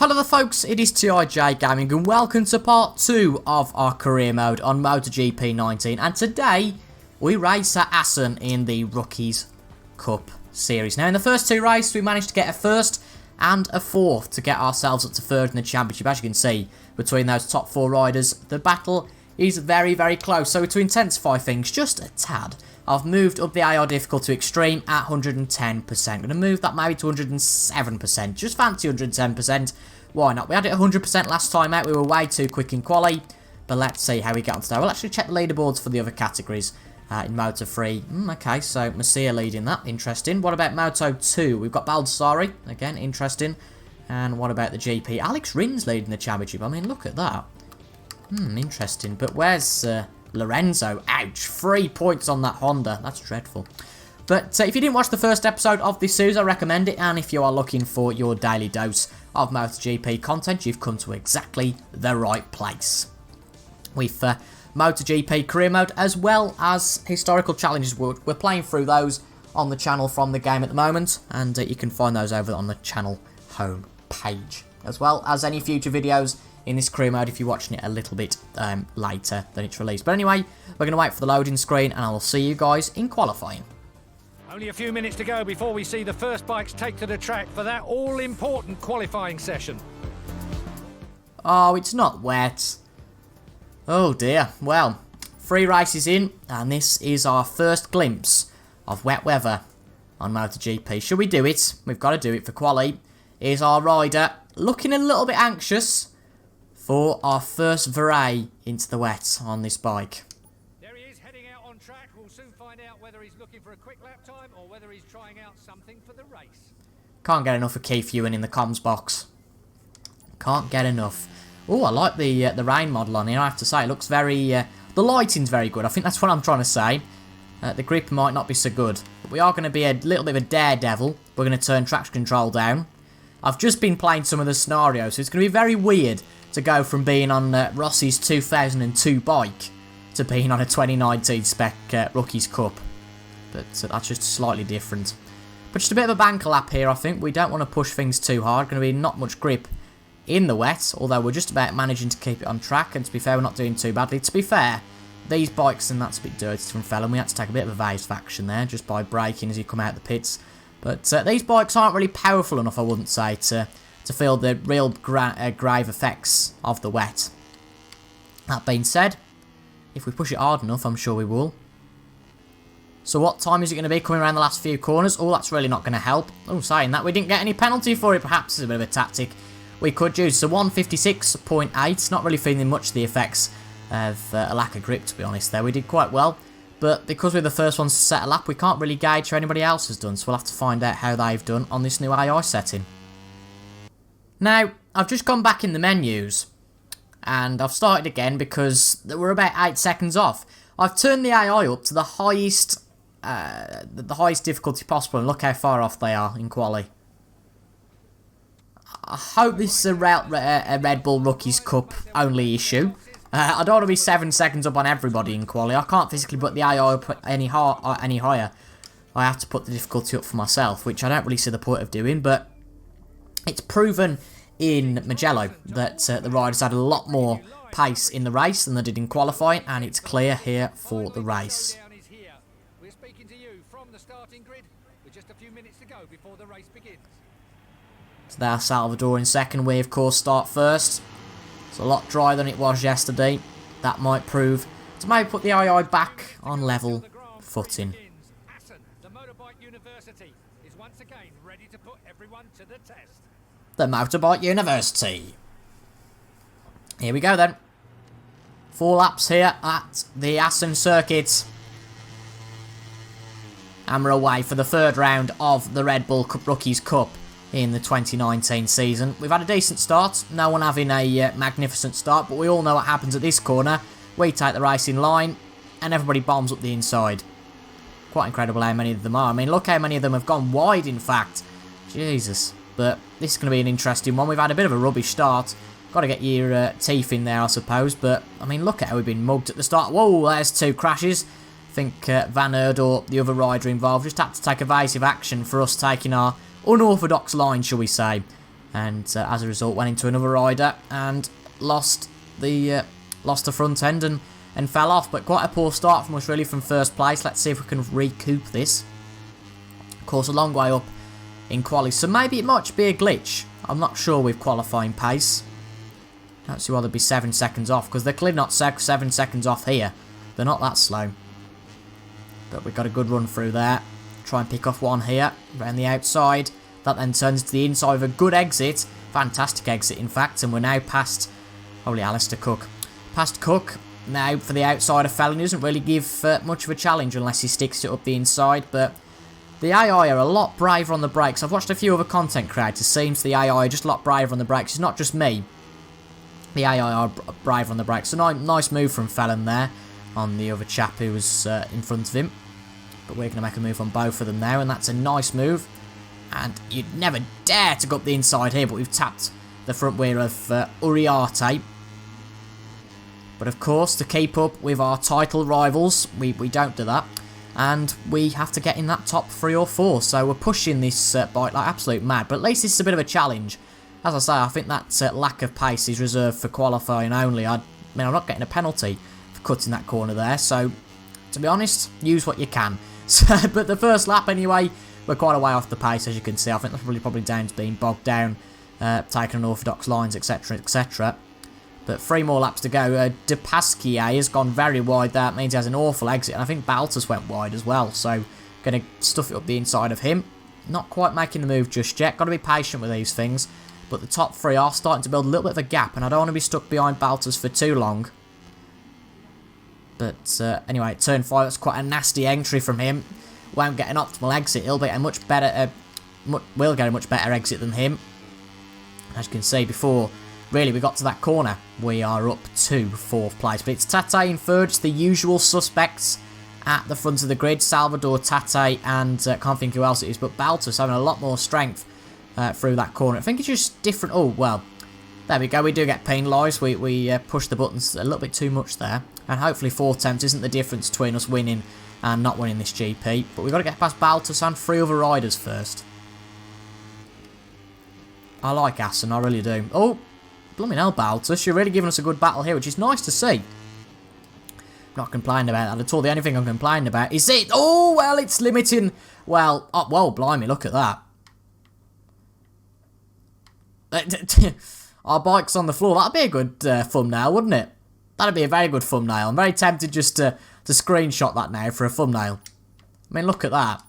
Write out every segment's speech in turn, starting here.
Hello there folks, it is TIJ Gaming and welcome to part 2 of our career mode on MotoGP 19, and today we race at Assen in the Rookies Cup series. Now in the first two races we managed to get a first and a fourth to get ourselves up to third in the championship. As you can see, between those top four riders, the battle is very, very close. So to intensify things just a tad, I've moved up the AR difficulty to extreme at 110%. I'm going to move that maybe to 107%. Just fancy 110%. Why not? We had it 100% last time out. We were way too quick in quali. But let's see how we get on today. We'll actually check the leaderboards for the other categories in Moto 3. Okay, so Masia leading that. Interesting. What about Moto 2? We've got Baldassari. Again, interesting. And what about the GP? Alex Rin's leading the championship. I mean, look at that. Interesting. But where's Lorenzo? Ouch. 3 points on that Honda. That's dreadful. But if you didn't watch the first episode of this series, I recommend it. And if you are looking for your daily dose of MotoGP content, you've come to exactly the right place. With MotoGP career mode as well as historical challenges, we're playing through those on the channel from the game at the moment. And you can find those over on the channel home page. As well as any future videos in this career mode if you're watching it a little bit later than it's released. But anyway, we're going to wait for the loading screen and I will see you guys in qualifying. Only a few minutes to go before we see the first bikes take to the track for that all-important qualifying session. Oh, it's not wet. Oh dear. Well, 3 races in and this is our first glimpse of wet weather on MotoGP. Should we do it? We've got to do it for quali. Here's our rider looking a little bit anxious for our first foray into the wet on this bike. There he is heading out on track. We'll soon find out whether he's looking for a quick lap time or whether he's trying out something for the race. Can't get enough of Keith Ewan in the comms box. Can't get enough. Oh, I like the rain model on here, I have to say. It looks very... the lighting's very good. I think that's what I'm trying to say. The grip might not be so good. But we are going to be a little bit of a daredevil. We're going to turn traction control down. I've just been playing some of the scenarios, so it's going to be very weird to go from being on Rossi's 2002 bike to being on a 2019 spec Rookies Cup. But that's just slightly different. But just a bit of a banker lap here, I think. We don't want to push things too hard. Going to be not much grip in the wet, although we're just about managing to keep it on track. And to be fair, we're not doing too badly. To be fair, these bikes, and that's a bit dirty from Fallon. We had to take a bit of evasive action there just by braking as you come out the pits. But these bikes aren't really powerful enough, I wouldn't say, to feel the real grave effects of the wet. That being said, if we push it hard enough, I'm sure we will. So what time is it going to be coming around the last few corners? Oh, that's really not going to help. Oh, saying that, we didn't get any penalty for it. Perhaps it's a bit of a tactic we could use. So 156.8, not really feeling much the effects of a lack of grip, to be honest there. We did quite well. But because we're the first ones to set a lap, we can't really gauge how anybody else has done. So we'll have to find out how they've done on this new AI setting. Now, I've just gone back in the menus. And I've started again because we're about 8 seconds off. I've turned the AI up to the highest difficulty possible. And look how far off they are in quali. I hope this is a Red Bull Rookies Cup only issue. I don't want to be 7 seconds up on everybody in quali. I can't physically put the AI up any higher. I have to put the difficulty up for myself, which I don't really see the point of doing. But it's proven in Mugello that the riders had a lot more pace in the race than they did in qualifying, and it's clear here for the race. We're speaking to you from the starting grid with just a few minutes to go before the race begins. So there's Salvador in second. We, of course, start first. It's a lot drier than it was yesterday. That might prove to maybe put the AI back on level footing. Assen, the Motorbike University, is once again ready to put everyone to the test. The Motorbike University. Here we go then. 4 laps here at the Assen circuit. And we're away for the 3rd round of the Red Bull Rookies Cup in the 2019 season. We've had a decent start, no one having a magnificent start, but we all know what happens at this corner. We take the racing line and everybody bombs up the inside. Quite incredible how many of them are. I mean, look how many of them have gone wide, in fact. Jesus. But this is going to be an interesting one. We've had a bit of a rubbish start. Got to get your teeth in there, I suppose. But, I mean, look at how we've been mugged at the start. Whoa, there's 2 crashes. I think Van Aert or the other rider involved just had to take evasive action for us taking our unorthodox line, shall we say. and as a result went into another rider and lost the front end and fell off. But quite a poor start from us really from first place. Let's see if we can recoup this. Of course, a long way up in quali, so maybe it might be a glitch. I'm not sure with qualifying pace. I don't see why they'd be 7 seconds off, because they're clearly not 7 seconds off here. They're not that slow. But we've got a good run through there. Try and pick off one here, around the outside. That then turns to the inside of a good exit. Fantastic exit, in fact. And we're now past, holy Alistair Cook. Past Cook. Now, for the outside of Fallon, he doesn't really give much of a challenge unless he sticks it up the inside. But the AI are a lot braver on the brakes. I've watched a few other content creators. Seems the AI are just a lot braver on the brakes. It's not just me. The AI are braver on the brakes. So nice move from Fallon there on the other chap who was in front of him. But we're going to make a move on both of them now, and that's a nice move. And you'd never dare to go up the inside here, but we've tapped the front wheel of Uriarte. But of course, to keep up with our title rivals, we don't do that. And we have to get in that top 3 or 4. So we're pushing this bike like absolute mad. But at least this is a bit of a challenge. As I say, I think that lack of pace is reserved for qualifying only. I mean, I'm not getting a penalty for cutting that corner there. So, to be honest, use what you can. So, but the first lap anyway, we're quite a way off the pace, as you can see. I think that's probably down to being bogged down, taking unorthodox lines, etc, etc. But 3 more laps to go. De Pasquier has gone very wide. That means he has an awful exit. And I think Baltus went wide as well. So, going to stuff it up the inside of him. Not quite making the move just yet. Got to be patient with these things. But the top 3 are starting to build a little bit of a gap. And I don't want to be stuck behind Baltus for too long. But anyway, turn 5, that's quite a nasty entry from him. Won't get an optimal exit. He'll get a much better, we'll get a much better exit than him. As you can see before, really we got to that corner, we are up to 4th place. But it's Tate in 3rd, it's the usual suspects at the front of the grid. Salvador, Tate, and can't think who else it is, but Baltus having a lot more strength through that corner. I think it's just different. Oh, well, there we go. We do get penalised. We push the buttons a little bit too much there. And hopefully 4 attempts isn't the difference between us winning and not winning this GP. But we've got to get past Baltus and 3 other riders first. I like Assen, I really do. Oh, blooming hell, Baltus. You're really giving us a good battle here, which is nice to see. Not complaining about that at all. The only thing I'm complaining about is it. Oh, well, it's limiting. Well, oh, well, blimey, look at that. Our bike's on the floor. That'd be a good thumbnail, wouldn't it? That'd be a very good thumbnail. I'm very tempted just to screenshot that now for a thumbnail. I mean, look at that.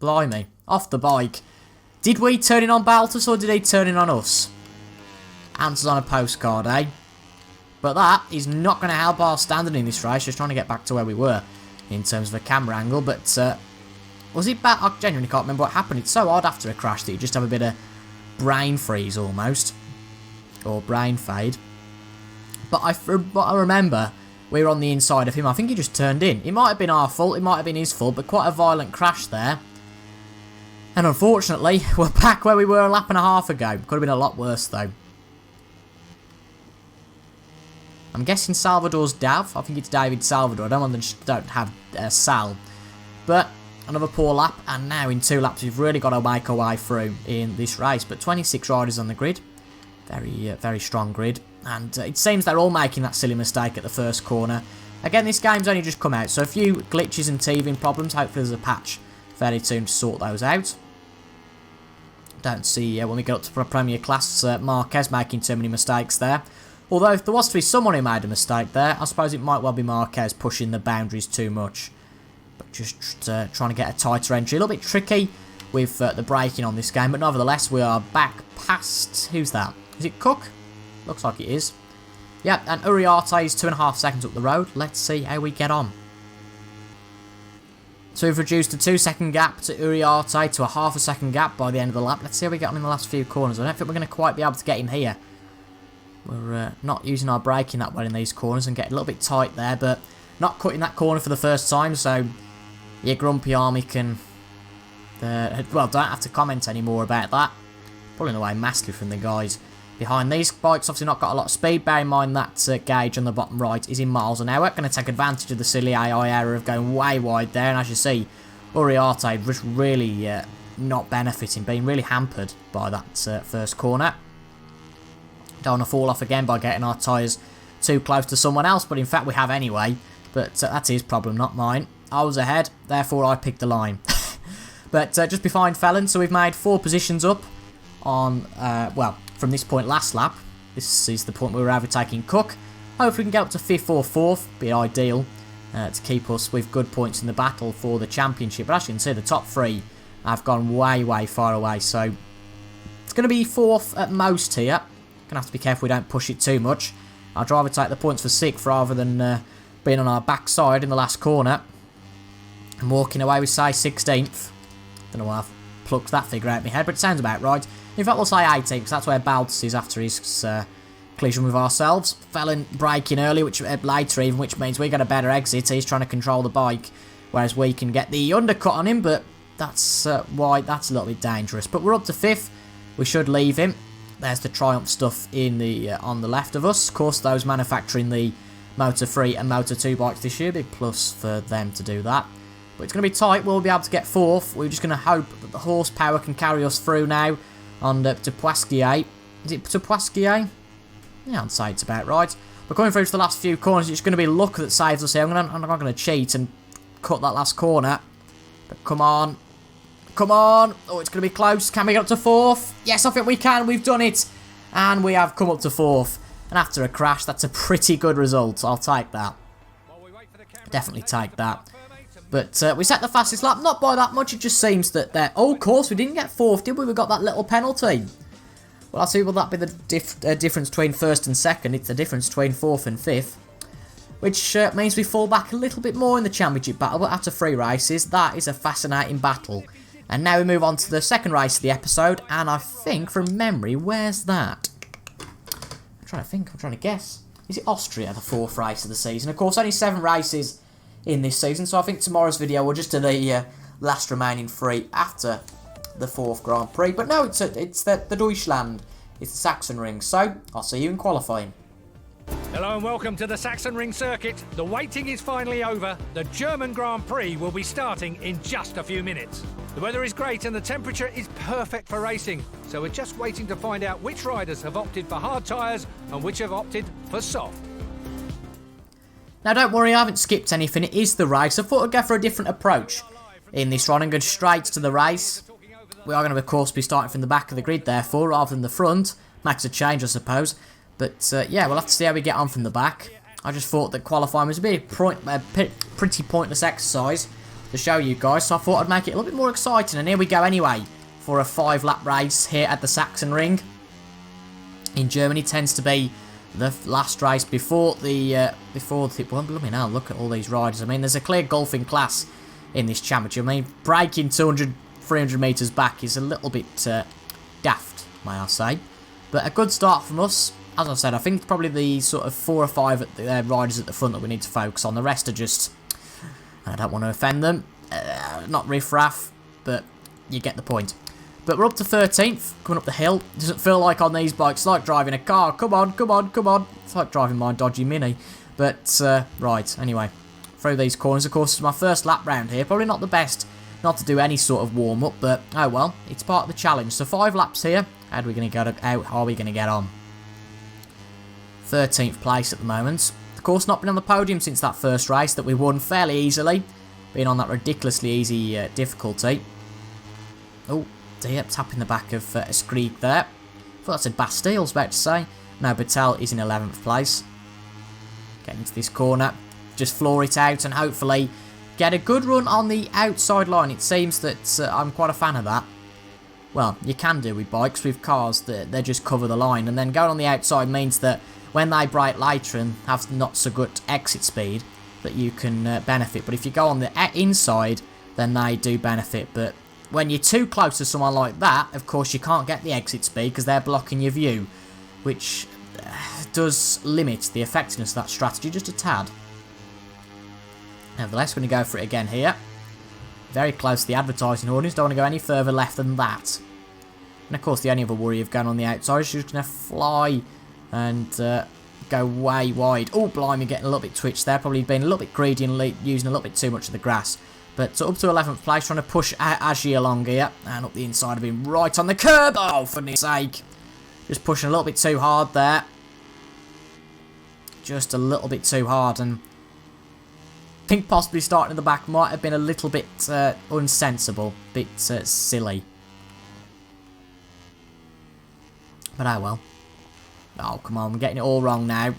Blimey. Off the bike. Did we turn in on Baltus or did he turn in on us? Answers on a postcard, eh? But that is not going to help our standing in this race. Just trying to get back to where we were in terms of a camera angle. But was it bad? I genuinely can't remember what happened. It's so odd after a crash that you just have a bit of brain freeze almost. Or brain fade. But I remember we were on the inside of him. I think he just turned in. It might have been our fault. It might have been his fault. But quite a violent crash there. And unfortunately, we're back where we were a lap and a half ago. Could have been a lot worse though. I'm guessing Salvador's Dav. I think it's David Salvador. I don't have Sal. But another poor lap. And now in 2 laps, we've really got to make our way through in this race. But 26 riders on the grid. Very strong grid. And it seems they're all making that silly mistake at the first corner. Again, this game's only just come out, so a few glitches and teething problems. Hopefully there's a patch fairly soon to sort those out. Don't see when we get up to Premier Class Marquez making too many mistakes there. Although if there was to be someone who made a mistake there, I suppose it might well be Marquez pushing the boundaries too much. But just trying to get a tighter entry. A little bit tricky with the braking on this game, but nevertheless we are back past... Who's that? Is it Cook? Looks like it is. Yep, and Uriarte is 2.5 seconds up the road. Let's see how we get on. So we've reduced a 2-second gap to Uriarte to a 1/2 second gap by the end of the lap. Let's see how we get on in the last few corners. I don't think we're going to quite be able to get in here. We're not using our braking that well in these corners and getting a little bit tight there, but not cutting that corner for the first time, so your grumpy army can... well, don't have to comment anymore about that. Pulling away massively from the guys behind. These bikes obviously not got a lot of speed. Bear in mind that gauge on the bottom right is in miles an hour. Going to take advantage of the silly AI error of going way wide there. And as you see, Uriarte just really not benefiting, being really hampered by that first corner. Don't want to fall off again by getting our tyres too close to someone else, but in fact we have anyway. But that's his problem, not mine. I was ahead, therefore I picked the line. But just behind Felon, so we've made 4 positions up on, well, from this point last lap. This is the point where we're overtaking Cook. Hopefully we can get up to 5th or 4th, be ideal to keep us with good points in the battle for the championship. But as you can see, the top 3 have gone way, way far away. So it's going to be 4th at most here. Going to have to be careful we don't push it too much. I'd rather take the points for 6th rather than being on our backside in the last corner. And walking away with, say, 16th. Don't know why I've plucked that figure out of my head, but it sounds about right. In fact, we'll say 18th, because that's where Baltus is after his collision with ourselves. Felon braking early, which later even, which means we get a better exit. He's trying to control the bike, whereas we can get the undercut on him, but that's why that's a little bit dangerous. But we're up to 5th. We should leave him. There's the Triumph stuff in the on the left of us. Of course, those manufacturing the Moto 3 and Moto 2 bikes this year, big plus for them to do that. But it's going to be tight. We'll be able to get 4th. We're just going to hope that the horsepower can carry us through now on to Poisquier. Is it to Poisquier? Yeah, I'd say it's about right. We're coming through to the last few corners. It's going to be luck that saves us here. I'm not going to cheat and cut that last corner. But come on. Come on. Oh, it's going to be close. Can we get up to 4th? Yes, I think we can. We've done it. And we have come up to 4th. And after a crash, that's a pretty good result. I'll take that. Definitely take that. But we set the fastest lap, not by that much, it just seems that there... Oh, of course, we didn't get 4th, did we? We got that little penalty. Well, I'll see, will that be the difference between 1st and 2nd? It's the difference between 4th and 5th. Which means we fall back a little bit more in the championship battle, but after 3 races, that is a fascinating battle. And now we move on to the second race of the episode, and I think, from memory, where's that? I'm trying to think, I'm trying to guess. Is it Austria, the 4th race of the season? Of course, only 7 races in this season, so I think tomorrow's video will just do the last remaining 3 after the 4th Grand Prix. But no, it's the Deutschland, it's the Sachsenring, so I'll see you in qualifying. Hello and welcome to the Sachsenring circuit. The waiting is finally over. The German Grand Prix will be starting in just a few minutes. The weather is great and the temperature is perfect for racing, so we're just waiting to find out which riders have opted for hard tyres and which have opted for soft. Now don't worry, I haven't skipped anything, it is the race. I thought I'd go for a different approach in this run and go straight to the race. We are going to, of course, be starting from the back of the grid, therefore, rather than the front. Makes a change, I suppose. But, yeah, we'll have to see how we get on from the back. I just thought that qualifying was a pretty pointless exercise to show you guys, so I thought I'd make it a little bit more exciting. And here we go anyway, for a 5-lap race here at the Sachsenring. In Germany, tends to be the last race before the well, blooming hell, look at all these riders. I mean, there's a clear golfing class in this championship. I mean, breaking 200, 300 metres back is a little bit daft, may I say. But a good start from us. As I said, I think it's probably the sort of 4 or 5 at the, riders at the front that we need to focus on. The rest are just, I don't want to offend them, not riff-raff, but you get the point. But we're up to 13th, coming up the hill. Doesn't feel like on these bikes, it's like driving a car. Come on, come on, come on. It's like driving my dodgy Mini. But, right, anyway. Through these corners, of course, it's my first lap round here. Probably not the best not to do any sort of warm-up, but, oh well, it's part of the challenge. So 5 laps here. How are we going to get out? How are we going to get on? 13th place at the moment. Of course, not been on the podium since that first race that we won fairly easily. Being on that ridiculously easy difficulty. Oh. Yep, tapping the back of a Skreek there. I thought I said Bastille, I was about to say. No, Battelle is in 11th place. Getting into this corner. Just floor it out and hopefully get a good run on the outside line. It seems that I'm quite a fan of that. Well, you can do with bikes. With cars, they just cover the line. And then going on the outside means that when they brake later and have not so good exit speed, that you can benefit. But if you go on the inside, then they do benefit. But when you're too close to someone like that, of course you can't get the exit speed because they're blocking your view, which does limit the effectiveness of that strategy just a tad. Nevertheless, we're going to go for it again here. Very close to the advertising audience, don't want to go any further left than that. And of course the only other worry of going on the outside is you're just going to fly and go way wide. Oh, blimey, getting a little bit twitched there, probably being a little bit greedy and using a little bit too much of the grass. But up to 11th place, trying to push Aji along here. And up the inside of him, right on the curb. Oh, for Nick's sake. Just pushing a little bit too hard there. Just a little bit too hard. And I think possibly starting at the back might have been a little bit unsensible. A bit silly. But oh well. Oh, come on. We're getting it all wrong now.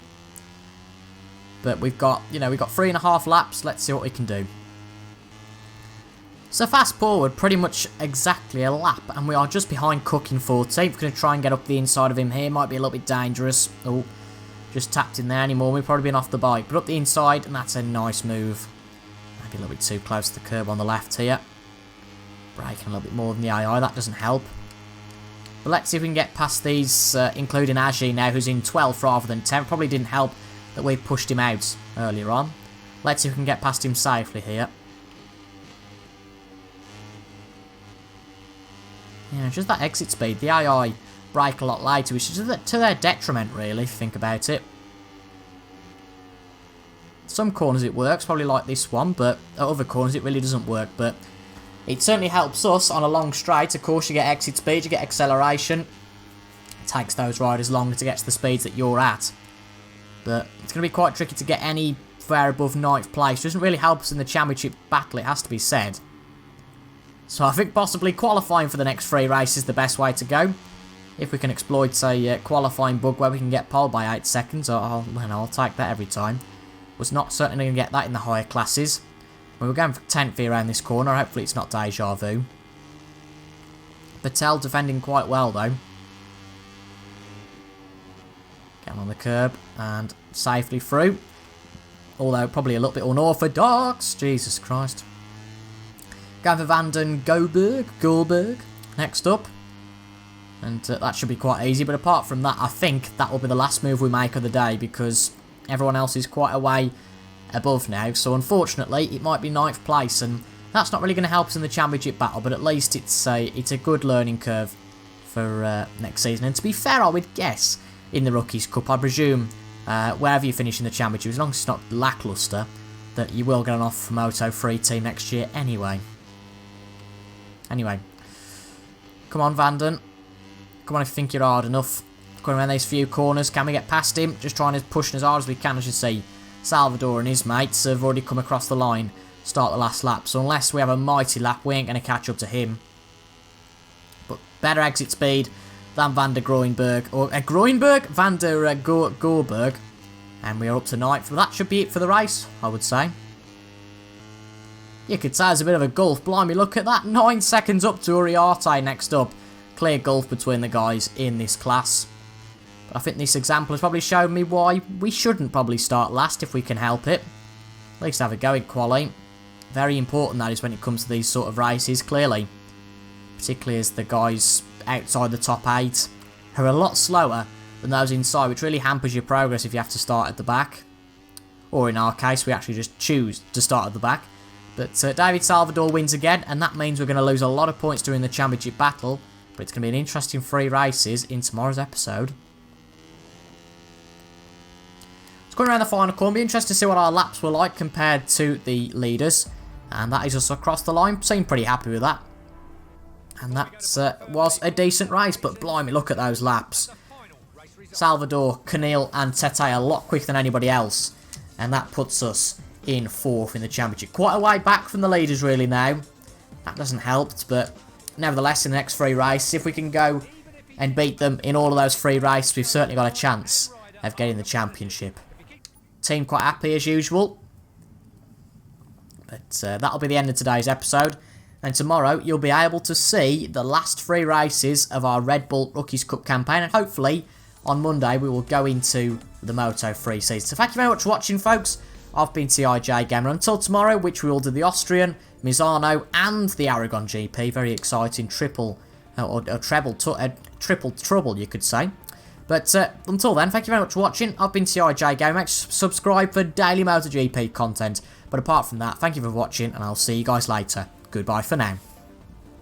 But we've got, we've got 3.5 laps. Let's see what we can do. So fast forward, pretty much exactly a lap, and we are just behind Cook in 14th. We're going to try and get up the inside of him here. Might be a little bit dangerous. Oh, just tapped in there anymore. We've probably been off the bike, but up the inside, and that's a nice move. Maybe a little bit too close to the curb on the left here. Braking a little bit more than the AI. That doesn't help. But let's see if we can get past these, including Aji now, who's in 12th rather than 10th. Probably didn't help that we pushed him out earlier on. Let's see if we can get past him safely here. Yeah, just that exit speed. The AI brake a lot later, which is to their detriment, really, if you think about it. Some corners it works, probably like this one, but at other corners it really doesn't work. But it certainly helps us on a long straight. Of course, you get exit speed, you get acceleration. It takes those riders longer to get to the speeds that you're at. But it's going to be quite tricky to get anywhere above 9th place. It doesn't really help us in the championship battle, it has to be said. So I think possibly qualifying for the next 3 races is the best way to go. If we can exploit a qualifying bug where we can get pole by 8 seconds, I'll take that every time. Was not certainly going to get that in the higher classes. We were going for 10th here around this corner. Hopefully it's not deja vu. Patel defending quite well though. Getting on the curb and safely through. Although probably a little bit unorthodox. Jesus Christ. Going for Vanden Goldberg next up. And that should be quite easy. But apart from that, I think that will be the last move we make of the day. Because everyone else is quite a way above now. So unfortunately, it might be 9th place. And that's not really going to help us in the championship battle. But at least it's a good learning curve for next season. And to be fair, I would guess in the Rookies Cup, I presume, wherever you finish in the championship, as long as it's not lacklustre, that you will get an offer from Moto3 team next year anyway. Anyway, come on, Vanden. Come on if you think you're hard enough. Going around these few corners, can we get past him? Just trying to push as hard as we can, as you see. Salvador and his mates have already come across the line, start the last lap. So unless we have a mighty lap, we ain't going to catch up to him. But better exit speed than Van der Groenberg. Or Groenberg? Van der Goorberg. And we are up to 9th. But that should be it for the race, I would say. You could say there's a bit of a gulf. Blimey, look at that. 9 seconds up to Uriarte next up. Clear gulf between the guys in this class. But I think this example has probably shown me why we shouldn't probably start last if we can help it. At least have a go at quali. Very important that is when it comes to these sort of races, clearly. Particularly as the guys outside the top 8 are a lot slower than those inside, which really hampers your progress if you have to start at the back. Or in our case, we actually just choose to start at the back. But David Salvador wins again, and that means we're going to lose a lot of points during the championship battle. But it's going to be an interesting 3 races in tomorrow's episode. It's going around the final corner. Be interested to see what our laps were like compared to the leaders. And that is us across the line. Seem pretty happy with that. And that was a decent race. But blimey, look at those laps. Salvador, Canil and Tete a lot quicker than anybody else. And that puts us in 4th in the championship. Quite a way back from the leaders really now. That doesn't help, but nevertheless in the next 3 races, if we can go and beat them in all of those 3 races, we've certainly got a chance of getting the championship. Team quite happy as usual. But that'll be the end of today's episode. And tomorrow you'll be able to see the last 3 races of our Red Bull Rookies Cup campaign. And hopefully on Monday we will go into the Moto3 season. So thank you very much for watching, folks. I've been TIJ Gamer. Until tomorrow, which we will do the Austrian, Misano and the Aragon GP. Very exciting triple trouble, you could say. But until then, thank you very much for watching. I've been TIJ Gamer. Subscribe for daily MotoGP content. But apart from that, thank you for watching, and I'll see you guys later. Goodbye for now.